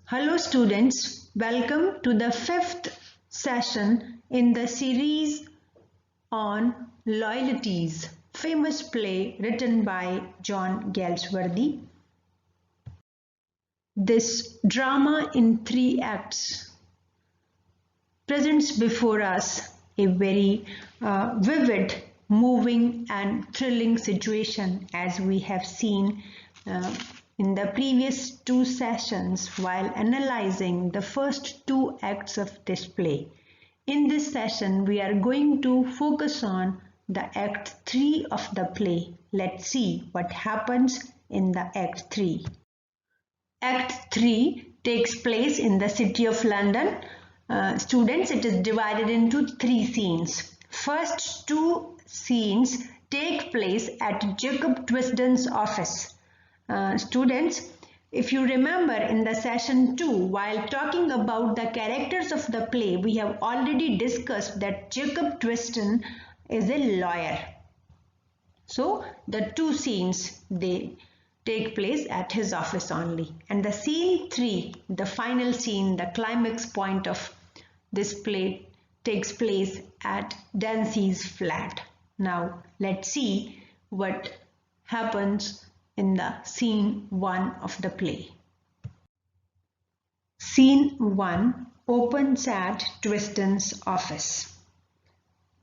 Hello students, welcome to the fifth session in the series on Loyalties, famous play written by John Galsworthy. This drama in 3 acts presents before us a very vivid, moving and thrilling situation as we have seen in the previous 2 sessions while analyzing the first 2 acts of this play. In this session, we are going to focus on the Act 3 of the play. Let's see what happens in the Act 3. Act 3 takes place in the city of London. Students, it is divided into 3 scenes. First 2 scenes take place at Jacob Twisden's office. Students, if you remember in the session 2, while talking about the characters of the play, we have already discussed that Jacob Twisden is a lawyer. So the 2 scenes, they take place at his office only. And the scene 3, the final scene, the climax point of this play takes place at Dancy's flat. Now let's see what happens in the scene 1 of the play. Scene 1 opens at Twisden's office.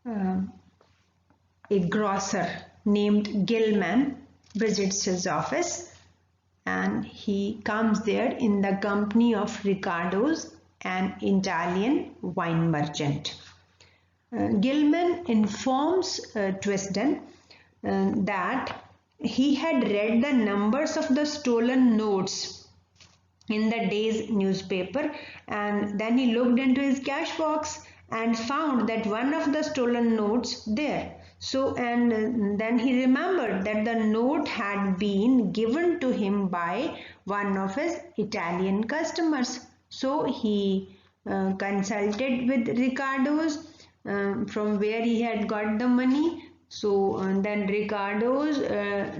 A grocer named Gilman visits his office and he comes there in the company of Ricardo's, an Italian wine merchant. Gilman informs Twisden that he had read the numbers of the stolen notes in the day's newspaper, and then he looked into his cash box and found that one of the stolen notes there. So, and then he remembered that the note had been given to him by one of his Italian customers. So he consulted with Ricardo's from where he had got the money. So then Ricardo's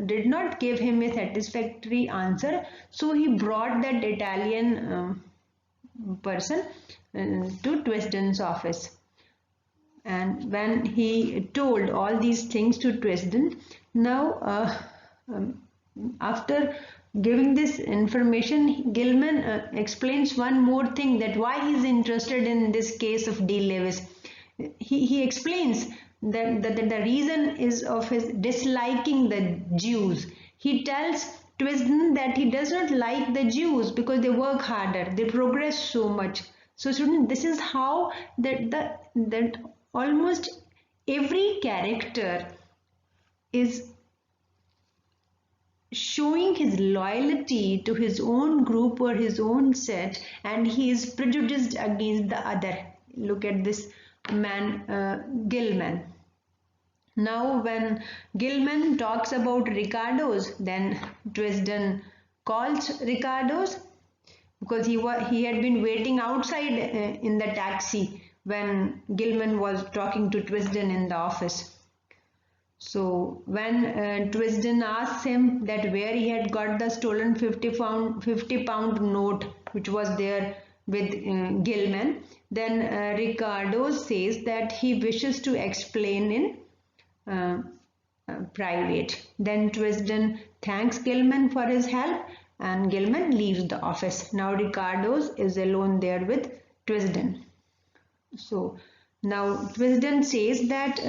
did not give him a satisfactory answer. So he brought that Italian person to Twisden's office. And when he told all these things to Twisden, now after giving this information, Gilman explains one more thing, that why he is interested in this case of D. Lewis. He explains that the reason is of his disliking the Jews. He tells Twisden that he does not like the Jews because they work harder, they progress so much. So students, this is how that almost every character is showing his loyalty to his own group or his own set, and he is prejudiced against the other. Look at this man, Gilman. Now when Gilman talks about Ricardo's, then Twisden calls Ricardo's because he had been waiting outside in the taxi when Gilman was talking to Twisden in the office. So when Twisden asks him that where he had got the stolen 50 pound note which was there with Gilman, then Ricardo says that he wishes to explain in private. Then Twisden thanks Gilman for his help and Gilman leaves the office. Now Ricardo's is alone there with Twisden. So now Twisden says that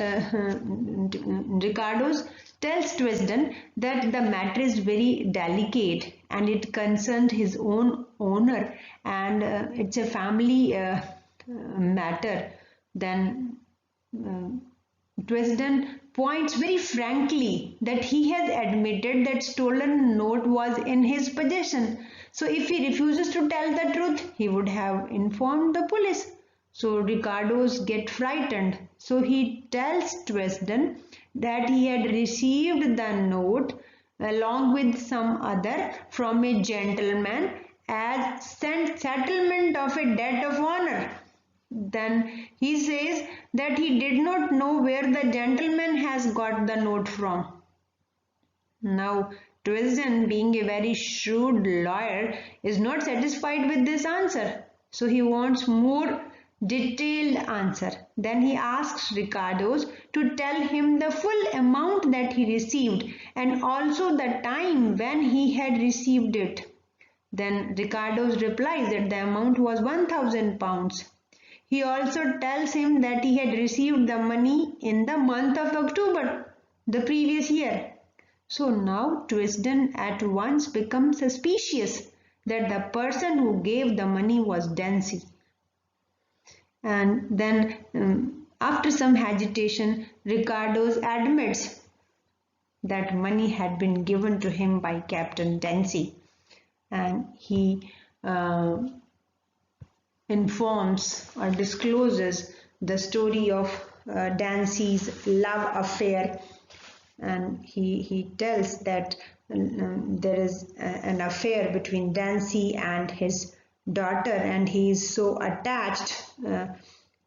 Ricardo's tells Twisden that the matter is very delicate and it concerned his own owner, and it's a family matter. Then Twisden points very frankly that he has admitted that stolen note was in his possession. So if he refuses to tell the truth, he would have informed the police. So Ricardo's get frightened. So he tells Twisden that he had received the note along with some other from a gentleman as settlement of a debt of honor. Then he says that he did not know where the gentleman has got the note from. Now Twisden, being a very shrewd lawyer, is not satisfied with this answer. So he wants more detailed answer. Then he asks Ricardos to tell him the full amount that he received and also the time when he had received it. Then Ricardos replies that the amount was £1,000. He also tells him that he had received the money in the month of October, the previous year. So now Twisden at once becomes suspicious that the person who gave the money was Dancy. And then after some hesitation, Ricardos admits that money had been given to him by Captain Dancy, and he informs or discloses the story of Dancy's love affair, and he tells that there is an affair between Dancy and his daughter, and he is so attached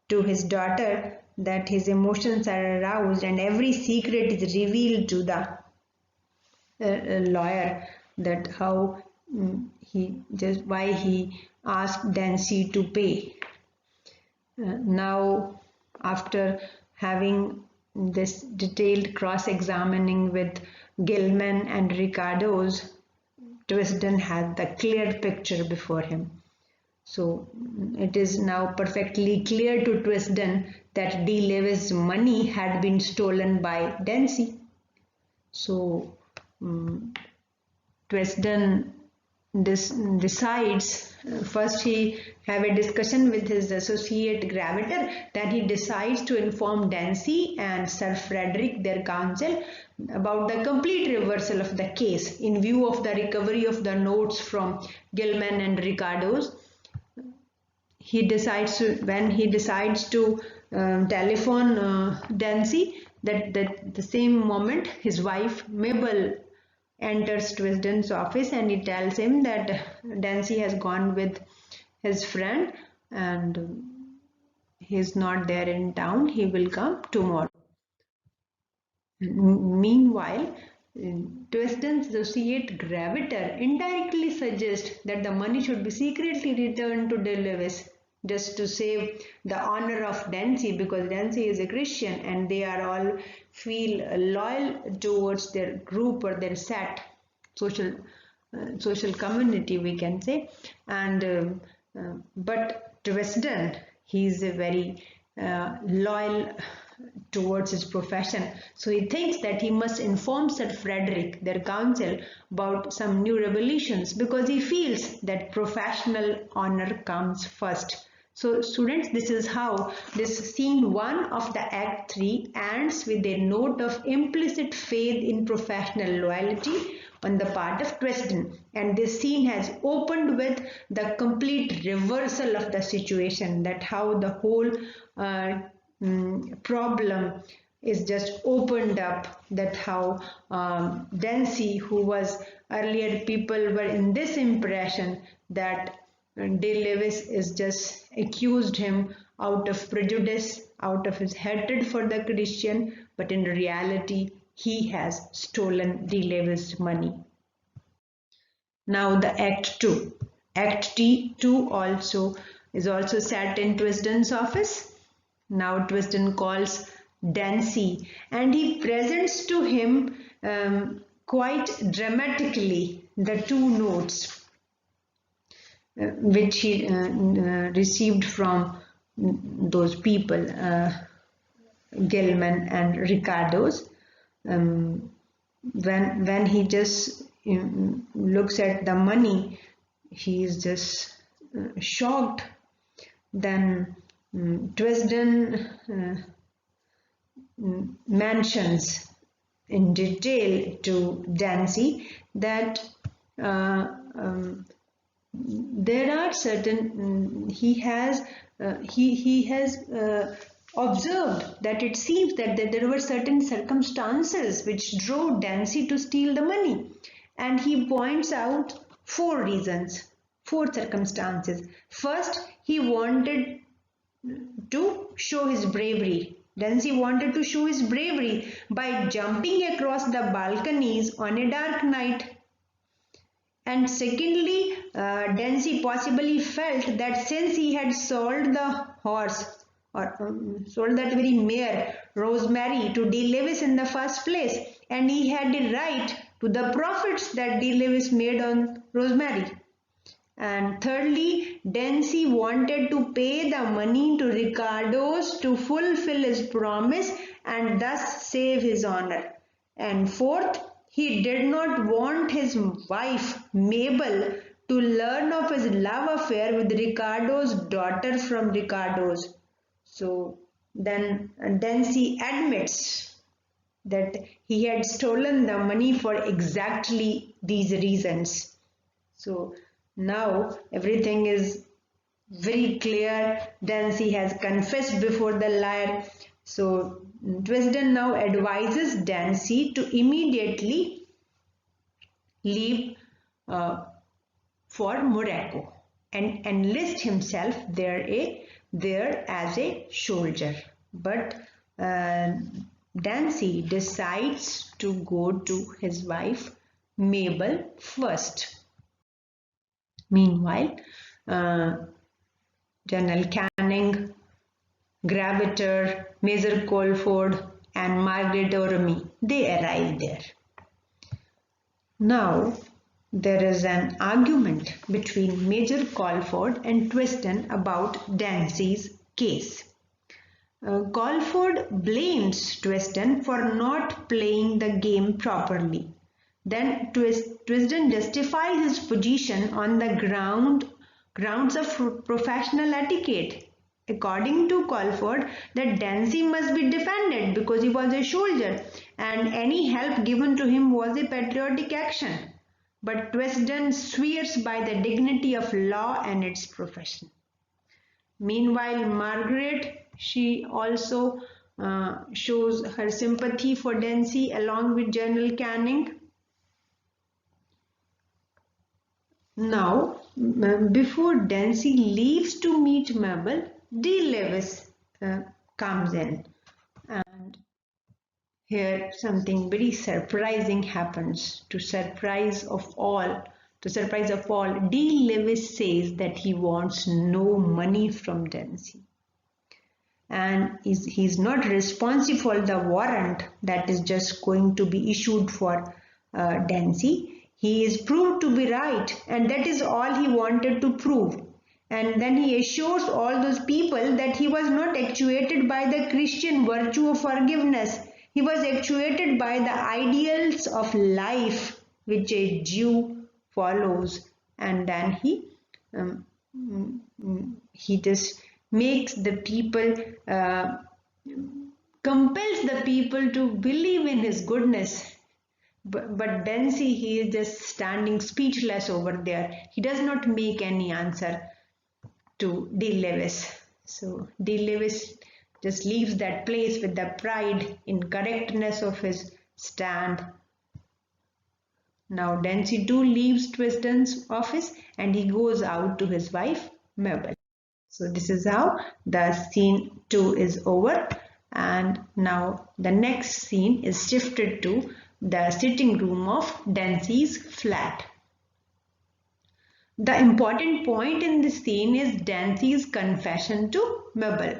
to his daughter that his emotions are aroused and every secret is revealed to the lawyer, that how why he asked Dancy to pay. Now, after having this detailed cross-examining with Gilman and Ricardos, Twisden has the clear picture before him. So it is now perfectly clear to Twisden that D. Lewis' money had been stolen by Dancy. So Twisden decides, first he have a discussion with his associate Graviter, then he decides to inform Dancy and Sir Frederick, their counsel, about the complete reversal of the case in view of the recovery of the notes from Gilman and Ricardos. When he decides to telephone Dancy, that the same moment his wife Mabel enters Twisden's office and he tells him that Dancy has gone with his friend and he's not there in town, he will come tomorrow. Meanwhile, Twisden's associate Graviter indirectly suggests that the money should be secretly returned to De Lewis just to save the honor of Dancy, because Dancy is a Christian and they are all feel loyal towards their group or their set, social community, we can say. And but Twisden, he is a very loyal towards his profession, so he thinks that he must inform Sir Frederick, their counsel, about some new revelations, because he feels that professional honor comes first. So students, this is how this scene 1 of the Act 3 ends with a note of implicit faith in professional loyalty on the part of Twisden, and this scene has opened with the complete reversal of the situation, that how the whole problem is just opened up, that how Dancy, who was earlier, people were in this impression that De Lewis is just accused him out of prejudice, out of his hatred for the Christian, but in reality he has stolen De Lewis' money. Now the Act 2. Act 2 is also set in Twisden's office. Now Twisden calls Dancy and he presents to him quite dramatically the 2 notes which he received from those people, Gilman and Ricardos. When he just looks at the money, he is just shocked. Then Twisden mentions in detail to Dancy that there are certain he has observed that it seems that there were certain circumstances which drove Dancy to steal the money, and he points out 4 reasons, 4 circumstances. First, he wanted to show his bravery, Dancy wanted to show his bravery by jumping across the balconies on a dark night. And secondly, Dancy possibly felt that since he had sold the horse or sold that very mare, Rosemary, to D. Lewis in the first place, and he had a right to the profits that D. Lewis made on Rosemary. And thirdly, Dancy wanted to pay the money to Ricardo's to fulfill his promise and thus save his honor. And fourth, he did not want his wife Mabel to learn of his love affair with Ricardo's daughter from Ricardo's. So then Dancy admits that he had stolen the money for exactly these reasons. So now everything is very clear. Dancy has confessed before the liar. So Twisden now advises Dancy to immediately leave for Morocco and enlist himself there as a soldier. But Dancy decides to go to his wife Mabel first. Meanwhile, General Canning, Graviter, Major Colford and Margaret Orme, they arrive there. Now, there is an argument between Major Colford and Twisden about Dancy's case. Colford blames Twisden for not playing the game properly. Then Twisden justifies his position on the grounds of professional etiquette. According to Colford, that Dancy must be defended because he was a soldier and any help given to him was a patriotic action. But Twisden swears by the dignity of law and its profession. Meanwhile, Margaret, she also shows her sympathy for Dancy along with General Canning. Now, before Dancy leaves to meet Mabel, D. Lewis comes in, and here something very surprising happens. To surprise of all, D. Lewis says that he wants no money from Dancy, and he's not responsible for the warrant that is just going to be issued for Dancy. He is proved to be right, and that is all he wanted to prove. And then he assures all those people that he was not actuated by the Christian virtue of forgiveness. He was actuated by the ideals of life which a Jew follows. And then he just makes the people, compels the people to believe in his goodness. But Dancy, he is just standing speechless over there. He does not make any answer to D. Lewis. So D. Lewis just leaves that place with the pride in correctness of his stand. Now Dancy too leaves Twisden's office and he goes out to his wife Mabel. So this is how the scene 2 is over, and now the next scene is shifted to the sitting room of Dancy's flat. The important point in this scene is Dancy's confession to Mabel.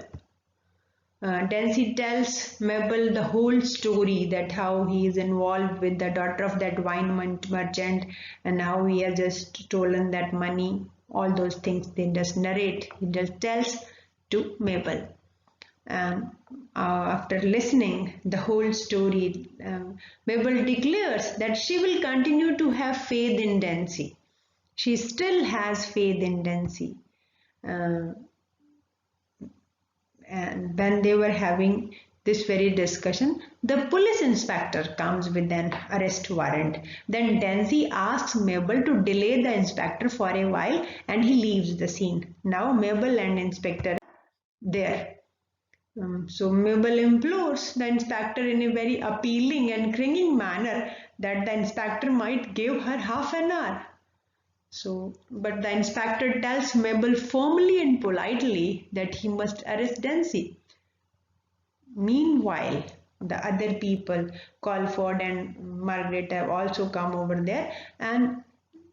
Dancy tells Mabel the whole story, that how he is involved with the daughter of that wine merchant and how he has just stolen that money. All those things they just narrate. He just tells to Mabel. And after listening the whole story, Mabel declares that she will continue to have faith in Dancy. She still has faith in Dancy. And when they were having this very discussion, the police inspector comes with an arrest warrant. Then Dancy asks Mabel to delay the inspector for a while and he leaves the scene. Now Mabel and inspector are there. So Mabel implores the inspector in a very appealing and cringing manner that the inspector might give her half an hour. But the inspector tells Mabel firmly and politely that he must arrest Dancy. meanwhile, the other people, Colford and Margaret, have also come over there, and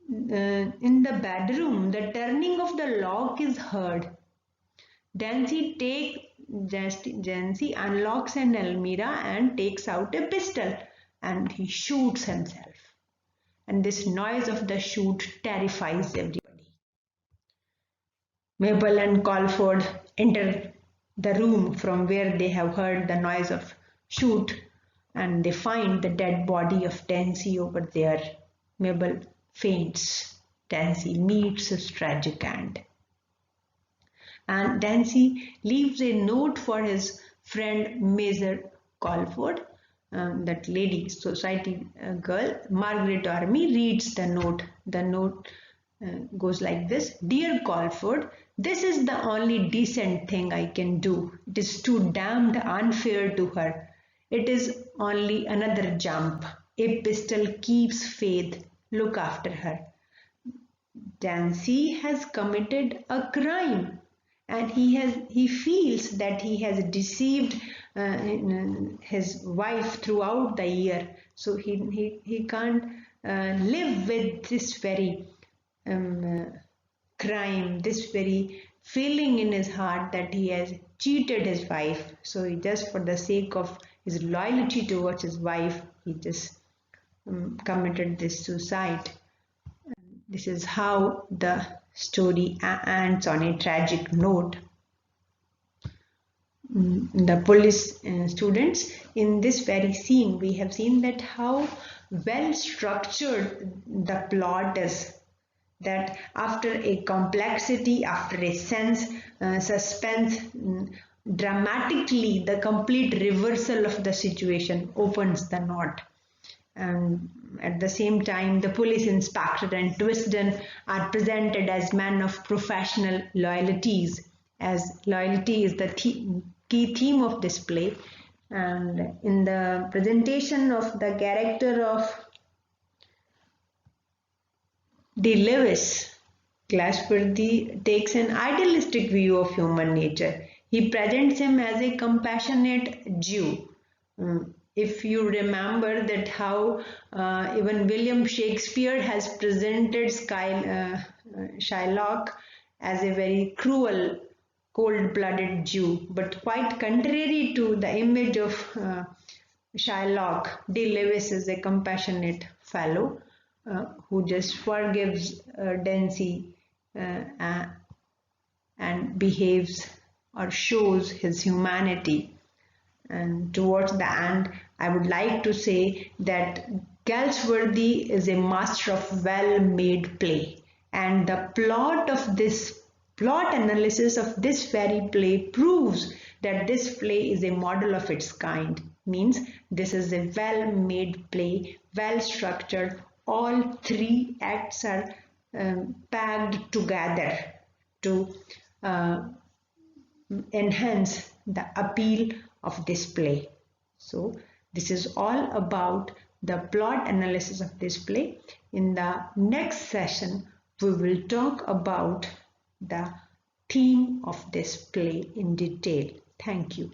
in the bedroom, the turning of the lock is heard. Jancy unlocks an almirah and takes out a pistol, and he shoots himself. And this noise of the shoot terrifies everybody. Mabel and Colford enter the room from where they have heard the noise of shoot, and they find the dead body of Dancy over there. Mabel faints. Dancy meets his tragic end. And Dancy leaves a note for his friend Major Colford. That lady, society girl, Margaret Orme, reads the note. The note goes like this: Dear Colford, this is the only decent thing I can do. It is too damned unfair to her. It is only another jump. A pistol keeps faith. Look after her. Dancy has committed a crime, and he feels that he has deceived his wife throughout the year, so he can't live with this very crime, this very feeling in his heart that he has cheated his wife. So he just, for the sake of his loyalty towards his wife, he just committed this suicide. This is how the story ends, on a tragic note. The police students, in this very scene, we have seen that how well structured the plot is. That after a complexity, after a suspense, dramatically the complete reversal of the situation opens the knot. And at the same time, the police inspector and Twisden are presented as men of professional loyalties, as loyalty is the key theme of this play. And in the presentation of the character of D. Lewis, Galsworthy takes an idealistic view of human nature. He presents him as a compassionate Jew. If you remember that how even William Shakespeare has presented Shylock as a very cruel, cold-blooded Jew, but quite contrary to the image of Shylock, D. Lewis is a compassionate fellow who just forgives Dancy and behaves or shows his humanity. And towards the end, I would like to say that Galsworthy is a master of well-made play, and the plot analysis of this very play proves that this play is a model of its kind. Means this is a well-made play, well-structured. All three acts are packed together to enhance the appeal of this play. So this is all about the plot analysis of this play. In the next session, we will talk about the theme of this play in detail. Thank you.